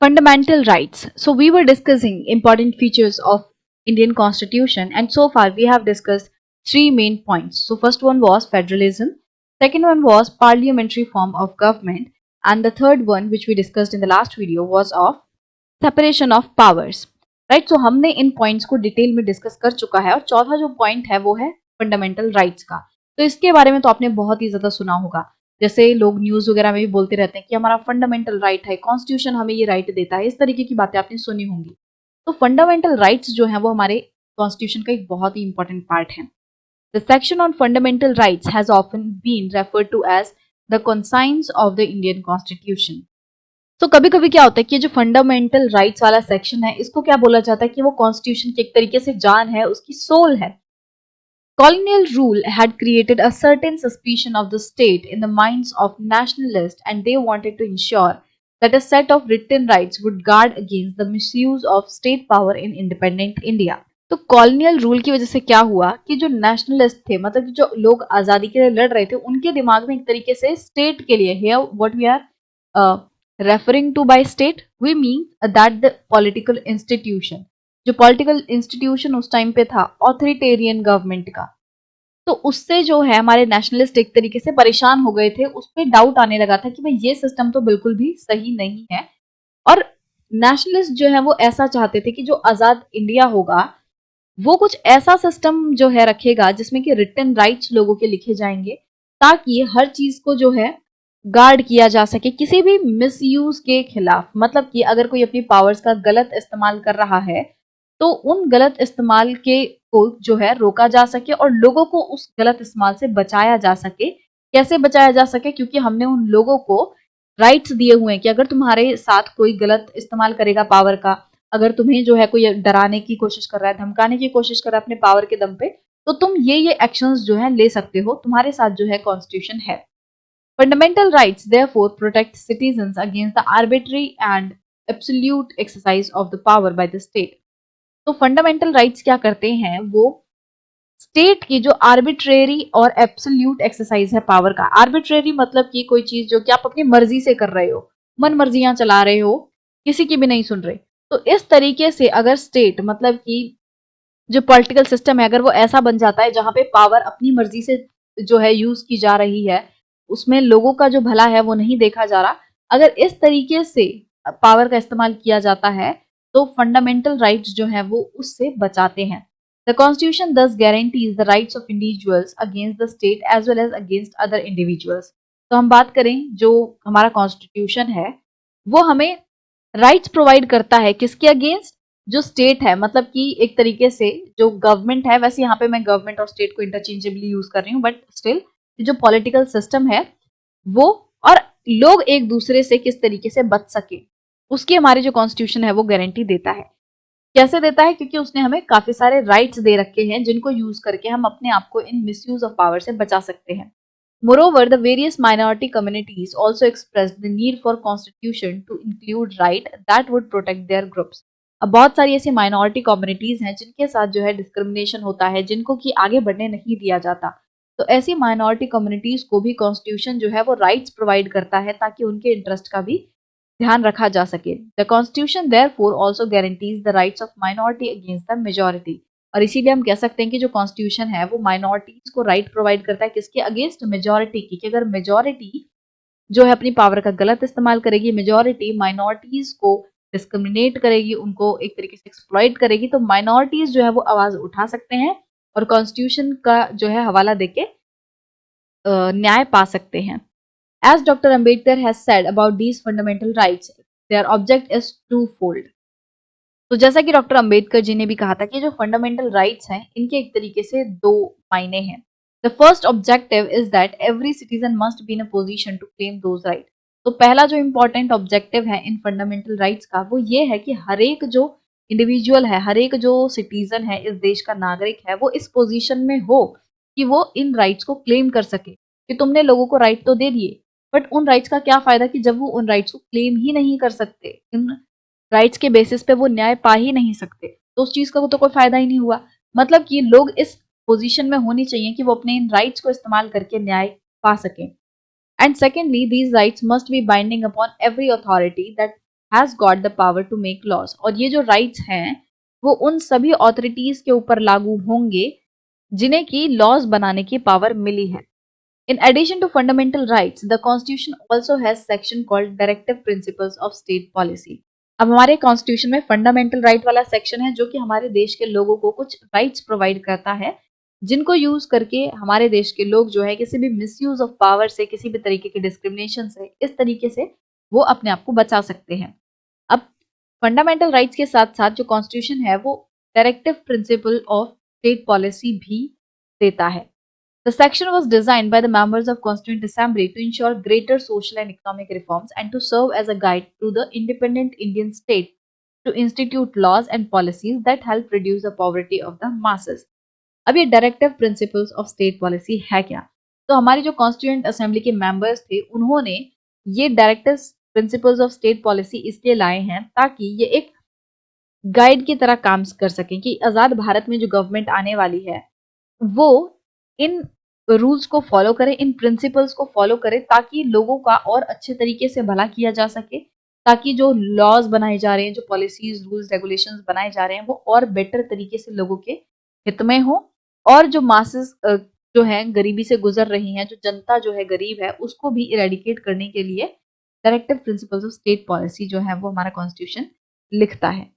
Fundamental rights. So we were discussing important features of Indian Constitution, and so far we have discussed three main points. So first one was federalism, second one was parliamentary form of government, and the third one which we discussed in the last video was of separation of powers. Right, so हमने इन points को detail में discuss कर चुका है और चौथा जो पॉइंट है वो है फंडामेंटल राइट्स का। तो इसके बारे में तो आपने बहुत ही ज्यादा सुना होगा, जैसे लोग न्यूज वगैरह में भी बोलते रहते हैं कि हमारा फंडामेंटल राइट है, कॉन्स्टिट्यूशन हमें ये राइट देता है, इस तरीके की बातें आपने सुनी होंगी। तो फंडामेंटल राइट्स जो है वो हमारे कॉन्स्टिट्यूशन का एक बहुत ही इंपॉर्टेंट पार्ट है। The section on fundamental rights has often been referred to as the conscience of the Indian constitution. तो कभी कभी क्या होता है कि जो फंडामेंटल राइट्स वाला सेक्शन है इसको क्या बोला जाता है कि वो कॉन्स्टिट्यूशन की एक तरीके से जान है, उसकी सोल है। Colonial rule had created a certain suspicion of the state in the minds of nationalists, and they wanted to ensure that a set of written rights would guard against the misuse of state power in independent India. तो colonial rule की वजह से क्या हुआ कि जो nationalist थे, मतलब जो लोग आजादी के लिए लड़ रहे थे, उनके दिमाग में एक तरीके से स्टेट के लिए, here what we are referring to by state, we mean that the political institution, जो पॉलिटिकल इंस्टीट्यूशन उस टाइम पे था ऑथोरिटेरियन गवर्नमेंट का, तो उससे जो है हमारे नेशनलिस्ट एक तरीके से परेशान हो गए थे, उस पर डाउट आने लगा था कि भाई ये सिस्टम तो बिल्कुल भी सही नहीं है। और नेशनलिस्ट जो है वो ऐसा चाहते थे कि जो आजाद इंडिया होगा वो कुछ ऐसा सिस्टम जो है रखेगा जिसमें कि रिटन राइट्स लोगों के लिखे जाएंगे, ताकि हर चीज को जो है गार्ड किया जा सके किसी भी मिसयूज के खिलाफ। मतलब कि अगर कोई अपनी पावर्स का गलत इस्तेमाल कर रहा है तो उन गलत इस्तेमाल के को जो है रोका जा सके और लोगों को उस गलत इस्तेमाल से बचाया जा सके। कैसे बचाया जा सके? क्योंकि हमने उन लोगों को राइट्स दिए हुए हैं कि अगर तुम्हारे साथ कोई गलत इस्तेमाल करेगा पावर का, अगर तुम्हें जो है कोई डराने की कोशिश कर रहा है, धमकाने की कोशिश कर रहा है अपने पावर के दम पे, तो तुम ये एक्शंस जो है ले सकते हो, तुम्हारे साथ जो है कॉन्स्टिट्यूशन है। Fundamental rights therefore protect citizens against the arbitrary and absolute exercise of the power by the state. तो फंडामेंटल राइट्स क्या करते हैं, वो स्टेट की जो आर्बिट्रेरी और एब्सोल्यूट एक्सरसाइज है पावर का। आर्बिट्रेरी मतलब कि कोई चीज जो कि आप अपनी मर्जी से कर रहे हो, मन मर्जियां चला रहे हो, किसी की भी नहीं सुन रहे। तो इस तरीके से अगर स्टेट, मतलब कि जो पॉलिटिकल सिस्टम है, अगर वो ऐसा बन जाता है जहां पे पावर अपनी मर्जी से जो है यूज की जा रही है, उसमें लोगों का जो भला है वो नहीं देखा जा रहा, अगर इस तरीके से पावर का इस्तेमाल किया जाता है तो फंडामेंटल राइट्स जो है वो उससे बचाते हैं। The constitution thus guarantees the rights of individuals against the state as well as against other individuals। तो हम बात करें जो हमारा कॉन्स्टिट्यूशन है वो हमें राइट्स प्रोवाइड करता है किसके अगेंस्ट? जो स्टेट है, मतलब कि एक तरीके से जो गवर्नमेंट है, वैसे यहाँ पे मैं गवर्नमेंट और स्टेट को इंटरचेंजेबली यूज कर रही हूँ, बट स्टिल जो पॉलिटिकल सिस्टम है वो और लोग एक दूसरे से किस तरीके से बच सके, उसकी हमारी जो कॉन्स्टिट्यूशन है वो गारंटी देता है। कैसे देता है? क्योंकि उसने हमें काफी सारे राइट्स दे रखे हैं जिनको यूज करके हम अपने आप को इन मिसयूज ऑफ पावर से बचा सकते हैं। Moreover, the various minority communities also expressed the need for constitution to include right that would protect their groups। अब बहुत सारी ऐसी माइनॉरिटी कम्युनिटीज हैं जिनके साथ जो है डिस्क्रिमिनेशन होता है, जिनको कि आगे बढ़ने नहीं दिया जाता। तो ऐसी माइनॉरिटी कम्युनिटीज को भी कॉन्स्टिट्यूशन जो है वो राइट्स प्रोवाइड करता है ताकि उनके इंटरेस्ट का भी ध्यान रखा जा सके। The constitution therefore also guarantees the rights of minority against the majority. और इसीलिए हम कह सकते हैं कि जो कॉन्स्टिट्यूशन है वो माइनॉरिटीज को राइट प्रोवाइड करता है किसके अगेंस्ट? मेजॉरिटी की। कि अगर मेजॉरिटी जो है अपनी पावर का गलत इस्तेमाल करेगी, मेजॉरिटी माइनॉरिटीज को डिस्क्रिमिनेट करेगी, उनको एक तरीके से एक्सप्लॉइट करेगी, तो माइनॉरिटीज जो है वो आवाज उठा सकते हैं और कॉन्स्टिट्यूशन का जो है हवाला देके न्याय पा सकते हैं। As Dr. Ambedkar has said about these fundamental rights, their object is twofold। तो जैसा कि डॉक्टर अंबेडकर जी ने भी कहा था कि जो फंडामेंटल राइट्स हैं इनके एक तरीके से दो मायने हैं। The first objective is that every citizen must be in a position to claim those right. तो पहला जो इंपॉर्टेंट ऑब्जेक्टिव है इन फंडामेंटल राइट्स का वो ये है कि हर एक जो इंडिविजुअल है, हर एक जो सिटीजन है, इस देश का नागरिक है, वो इस पोजीशन में हो कि वो इन राइट्स को क्लेम कर सके। कि तुमने लोगों को राइट तो दे दिए, बट उन राइट्स का क्या फायदा कि जब वो उन राइट्स को क्लेम ही नहीं कर सकते, इन राइट्स के बेसिस पे वो न्याय पा ही नहीं सकते, तो उस चीज का तो कोई फायदा ही नहीं हुआ। मतलब कि लोग इस पोजीशन में होनी चाहिए कि वो अपने इन राइट्स को इस्तेमाल करके न्याय पा सकें। And secondly, these rights must be binding upon every authority that has got the power to make laws, और ये जो राइट्स हैं वो उन सभी ऑथोरिटीज के ऊपर लागू होंगे जिन्हें की लॉज बनाने की पावर मिली है। In addition to fundamental rights, the Constitution also has section called Directive Principles of State Policy. अब हमारे कॉन्स्टिट्यूशन में फंडामेंटल राइट वाला सेक्शन है जो कि हमारे देश के लोगों को कुछ राइट्स प्रोवाइड करता है जिनको यूज करके हमारे देश के लोग जो है किसी भी मिसयूज ऑफ पावर से, किसी भी तरीके के डिस्क्रिमिनेशन से, इस तरीके से वो अपने आप को बचा सकते हैं। अब फंडामेंटल राइट्स के साथ साथ जो कॉन्स्टिट्यूशन है वो directive principle of state policy भी देता है। The section was designed by the members of Constituent Assembly to ensure greater social and economic reforms and to serve as a guide to the independent Indian state to institute laws and policies that help reduce the poverty of the masses. अब ये directive principles of state policy है क्या? तो हमारी जो constituent assembly के members थे उन्होंने ये directive principles of state policy इसलिए लाए हैं ताकि ये एक गाइड की तरह काम कर सकें कि आज़ाद भारत में जो गवर्नमेंट आने वाली है वो इन रूल्स को फॉलो करें, इन प्रिंसिपल्स को फॉलो करें ताकि लोगों का और अच्छे तरीके से भला किया जा सके, ताकि जो लॉज बनाए जा रहे हैं, जो पॉलिसीज, रूल्स, रेगुलेशंस बनाए जा रहे हैं वो और बेटर तरीके से लोगों के हित में हो, और जो मासेस जो है गरीबी से गुजर रही हैं, जो जनता जो है गरीब है, उसको भी इरेडिकेट करने के लिए directive principles of state policy जो है वो हमारा कॉन्स्टिट्यूशन लिखता है।